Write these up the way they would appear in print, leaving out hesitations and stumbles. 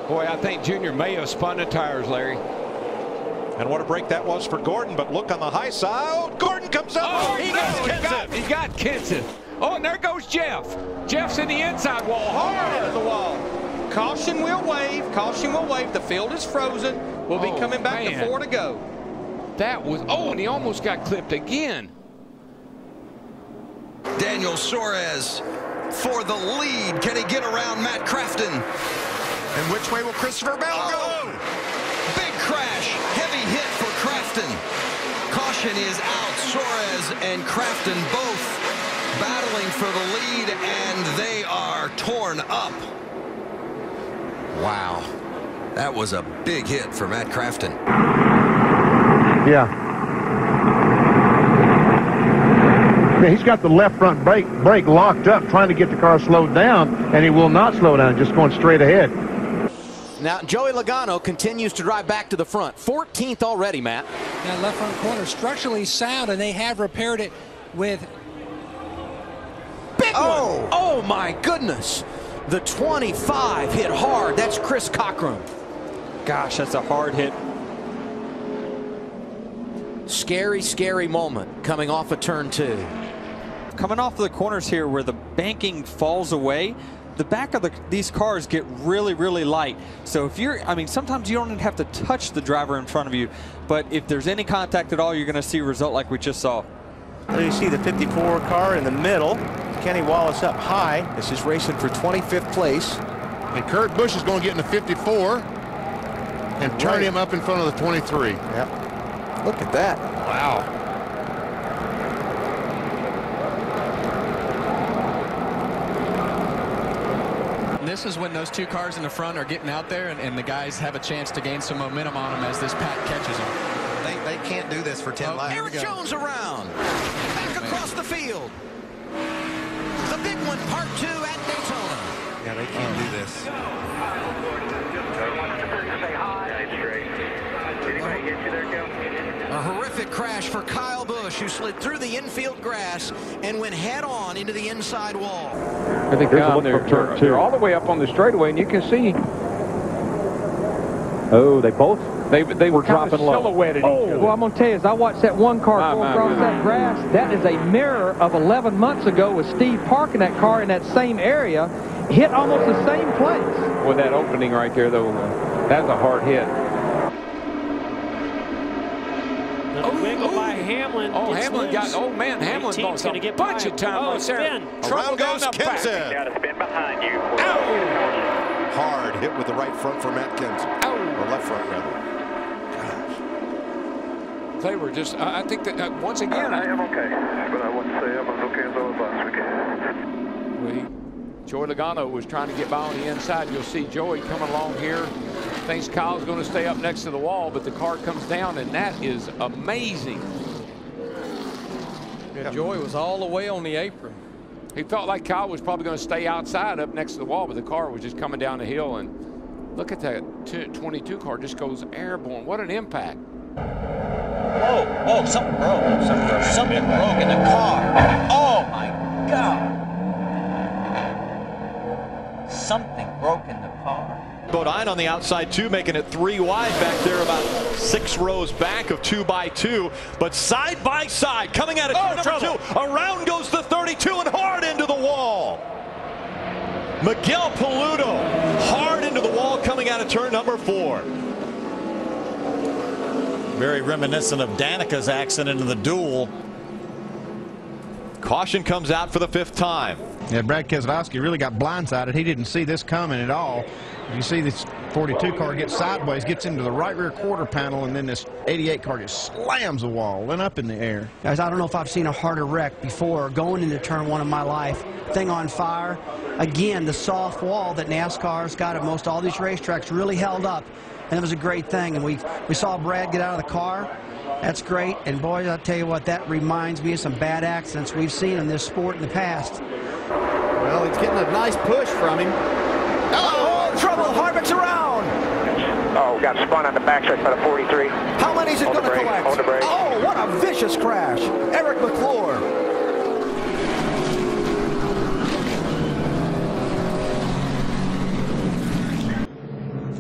Boy, I think Junior may have spun the tires, Larry. And what a break that was for Gordon, but look on the high side. Oh, Gordon comes up. Oh, he got Kenseth. Oh, and there goes Jeff. Jeff's in the inside wall, hard into the wall. Caution will wave. Caution will wave. The field is frozen. We'll be coming back to 4 to go. That was, and he almost got clipped again. Daniel Suarez for the lead. Can he get around Matt Crafton? And which way will Christopher Bell go? Big crash. Heavy hit for Crafton. Caution is out. Suarez and Crafton both battling for the lead, and they are torn up. Wow. That was a big hit for Matt Crafton. Yeah. He's got the left front brake locked up, trying to get the car slowed down, and he will not slow down, just going straight ahead. Now, Joey Logano continues to drive back to the front. 14th already, Matt. That left front corner structurally sound, and they have repaired it with big one. Oh, my goodness. The 25 hit hard. That's Chris Cochran. Gosh, that's a hard hit. Scary, scary moment coming off of turn 2. Coming off of the corners here where the banking falls away, the back of these cars get really, really light. So if you're, sometimes you don't even have to touch the driver in front of you, but if there's any contact at all, you're going to see a result like we just saw. There you see the 54 car in the middle. Kenny Wallace up high. This is racing for 25th place. And Kurt Busch is going to get in the 54 and turn him up in front of the 23. Yep. Look at that. Wow. This is when those two cars in the front are getting out there, and the guys have a chance to gain some momentum on them as this pack catches them. They can't do this for 10 laps. Eric Jones around. Back across the field. The big one, part 2 at Daytona. Yeah, they can't do this. A horrific crash for Kyle Busch, who slid through the infield grass and went head-on into the inside wall. I think they're all the way up on the straightaway, and you can see. Oh, they both. They were dropping low. Silhouetted each other. Well, I'm going to tell you, as I watched that one car go across that grass, that is a mirror of 11 months ago with Steve parking that car in that same area, hit almost the same place. With that opening right there, though, that's a hard hit. Hamlin. Oh, Hamlin got. Oh man, Hamlin lost a bunch of time on there. Around goes Kenseth. Got a spin behind you. Hard hit with the right front for Matt Kenseth. Or left front, rather. Gosh. They were just. I think that once again. I am okay, but I wouldn't say I'm as okay as I was last week. Joey Logano was trying to get by on the inside. You'll see Joey coming along here. Thinks Kyle's going to stay up next to the wall, but the car comes down, and that is amazing. Yeah, Joey was all the way on the apron. He felt like Kyle was probably going to stay outside up next to the wall, but the car was just coming down the hill. And look at that 22 car just goes airborne. What an impact. Whoa, something broke. Something broke in the car. Oh, my God. Something broke in the car. Bodine on the outside too, making it 3 wide back there, about 6 rows back of 2 by 2. But side by side, coming out of turn number 2, around goes the 32 and hard into the wall. Miguel Paludo hard into the wall coming out of turn number 4. Very reminiscent of Danica's accident in the duel. Caution comes out for the 5th time. Yeah, Brad Keselowski really got blindsided. He didn't see this coming at all. You see this 42 car gets sideways, gets into the right rear quarter panel, and then this 88 car just slams the wall and up in the air. Guys, I don't know if I've seen a harder wreck before going into turn 1 of my life. Thing on fire. Again, the soft wall that NASCAR's got at most all these racetracks really held up, and it was a great thing. And we saw Brad get out of the car. That's great. And boys, I'll tell you what, that reminds me of some bad accidents we've seen in this sport in the past. Well, he's getting a nice push from him. Oh, trouble. Harvick's around. Oh, got spun on the backside by the 43. How many is it going to collect? Hold the brake. Oh, what a vicious crash. Eric McClure.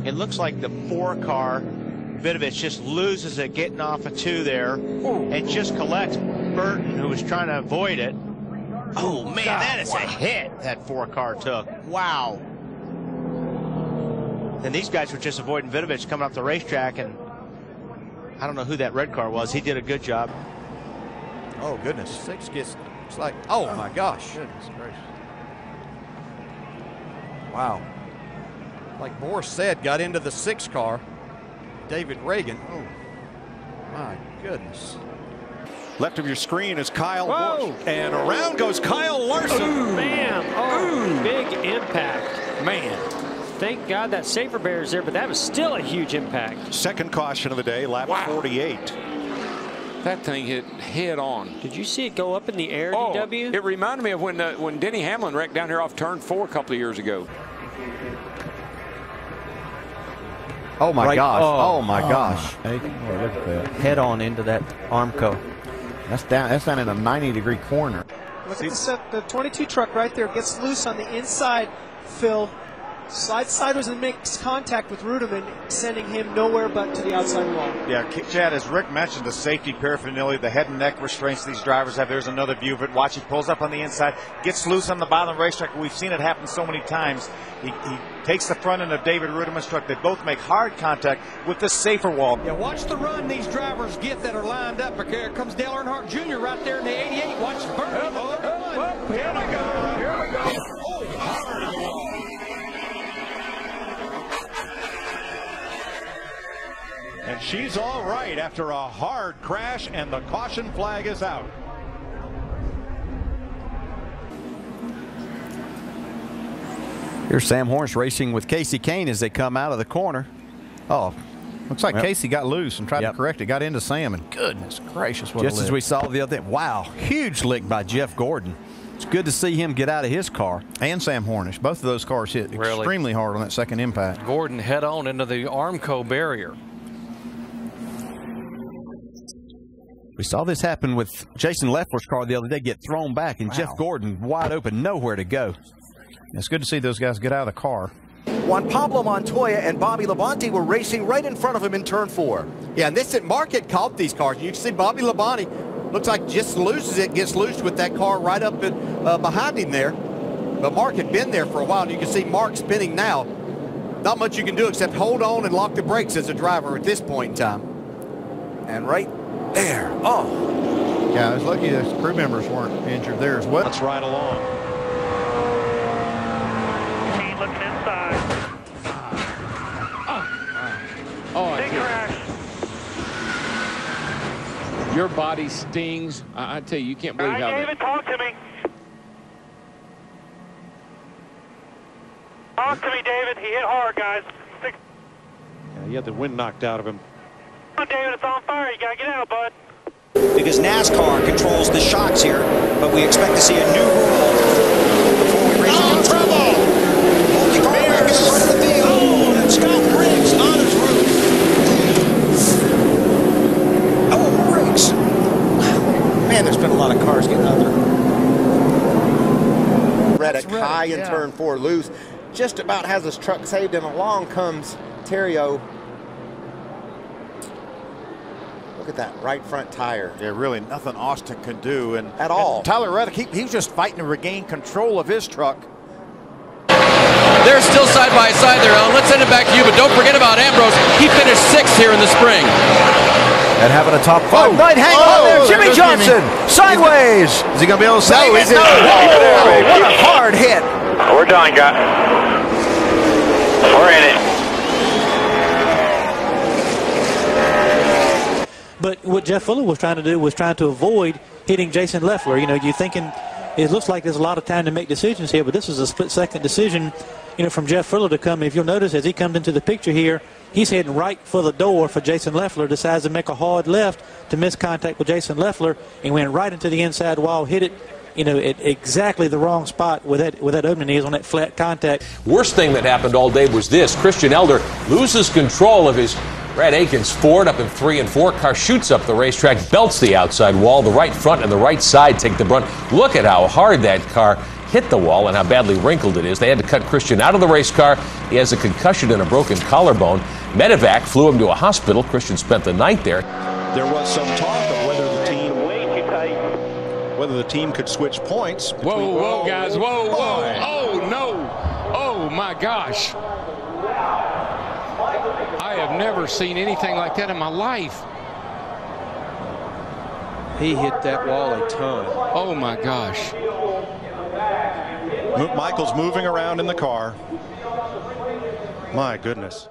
It looks like the 4 car, Vidovich just loses it getting off of 2 there and just collects Burton, who was trying to avoid it. Oh, man, that is a hit that 4 car took. Wow. And these guys were just avoiding Vidovich coming up the racetrack, and I don't know who that red car was. He did a good job. Oh, goodness. 6 gets, it's like, oh, my gosh. Goodness gracious. Wow. Like Boris said, got into the 6 car. David Reagan. Oh, my goodness. Left of your screen is Kyle Busch. And around goes Kyle Larson. Ooh, man. Oh, big impact. Man. Thank God that safer bear is there, but that was still a huge impact. Second caution of the day, lap 48. That thing hit head on. Did you see it go up in the air, DW? It reminded me of when Denny Hamlin wrecked down here off turn 4 a couple of years ago. Oh, my gosh. Oh, my gosh. Hey, look at that. Head on into that Armco. That's down in a 90-degree corner. Look at the 22 truck right there. Gets loose on the inside, Phil. Slides sideways and makes contact with Reutimann, sending him nowhere but to the outside wall. Yeah, Chad, as Rick mentioned, the safety paraphernalia, the head and neck restraints these drivers have. There's another view of it. Watch, he pulls up on the inside, gets loose on the bottom of the racetrack. We've seen it happen so many times. He takes the front end of David Reutimann's truck. They both make hard contact with the safer wall. Yeah, watch the run these drivers get that are lined up. Here comes Dale Earnhardt Jr. right there in the 88. Watch Burton. Here we go. Here we go. Oh, hard. And she's all right after a hard crash, and the caution flag is out. Here's Sam Hornish racing with Casey Kane as they come out of the corner. Oh, looks like Casey got loose and tried to correct it. Got into Sam, and goodness gracious, what Just as we saw the other day. Wow, huge lick by Jeff Gordon. It's good to see him get out of his car. And Sam Hornish. Both of those cars hit extremely hard on that second impact. Gordon head on into the Armco barrier. We saw this happen with Jason Leffler's car the other day, get thrown back, and Jeff Gordon wide open, nowhere to go. It's good to see those guys get out of the car. Juan Pablo Montoya and Bobby Labonte were racing right in front of him in turn 4. Yeah, and this Mark had caught these cars. You can see Bobby Labonte looks like just loses it, gets loose with that car right up behind him there. But Mark had been there for a while, and you can see Mark spinning now. Not much you can do except hold on and lock the brakes as a driver at this point in time. And right there. Oh. Yeah, I was lucky the crew members weren't injured there as well. Let's ride along. Kane looking inside. Big crash. Your body stings. I tell you, you can't believe how David, talk to me. Talk to me, David. He hit hard, guys. Yeah, he had the wind knocked out of him. Come on, David, it's on fire. You gotta get out, bud. Because NASCAR controls the shocks here, but we expect to see a new rule before we race against trouble. Multi-car wreck in front of the field. Oh, and Scott Riggs on his roof. Oh, Riggs. Man, there's been a lot of cars getting out there. Reddick high in turn 4, loose. Just about has his truck saved, and along comes Terrio. Look at that right front tire. Yeah, really nothing Austin can do. And at all. Tyler Reddick, he was just fighting to regain control of his truck. They're still side by side there, Alan. Let's send it back to you, but don't forget about Ambrose. He finished 6th here in the spring. And having a top 5. Right, hang on there. Jimmy Johnson, sideways. Is he going to be able to save it? No, what a hard hit. We're done, guys. We're in it. But what Jeff Fuller was trying to do was trying to avoid hitting Jason Leffler. You know, you're thinking it looks like there's a lot of time to make decisions here, but this is a split-second decision, you know, from Jeff Fuller to come. If you'll notice, as he comes into the picture here, he's heading right for the door for Jason Leffler, decides to make a hard left to miss contact with Jason Leffler, and went right into the inside wall, hit it, you know, at exactly the wrong spot where that opening is on that flat contact. Worst thing that happened all day was this. Christian Elder loses control of his Brad Aikens Ford up in 3 and 4. Car shoots up the racetrack, belts the outside wall. The right front and the right side take the brunt. Look at how hard that car hit the wall and how badly wrinkled it is. They had to cut Christian out of the race car. He has a concussion and a broken collarbone. Medevac flew him to a hospital. Christian spent the night there. There was some talk of whether the team could switch points. Whoa, guys, whoa. Oh, no. Oh, my gosh. I have never seen anything like that in my life. He hit that wall a ton. Oh, my gosh. Michael's moving around in the car. My goodness.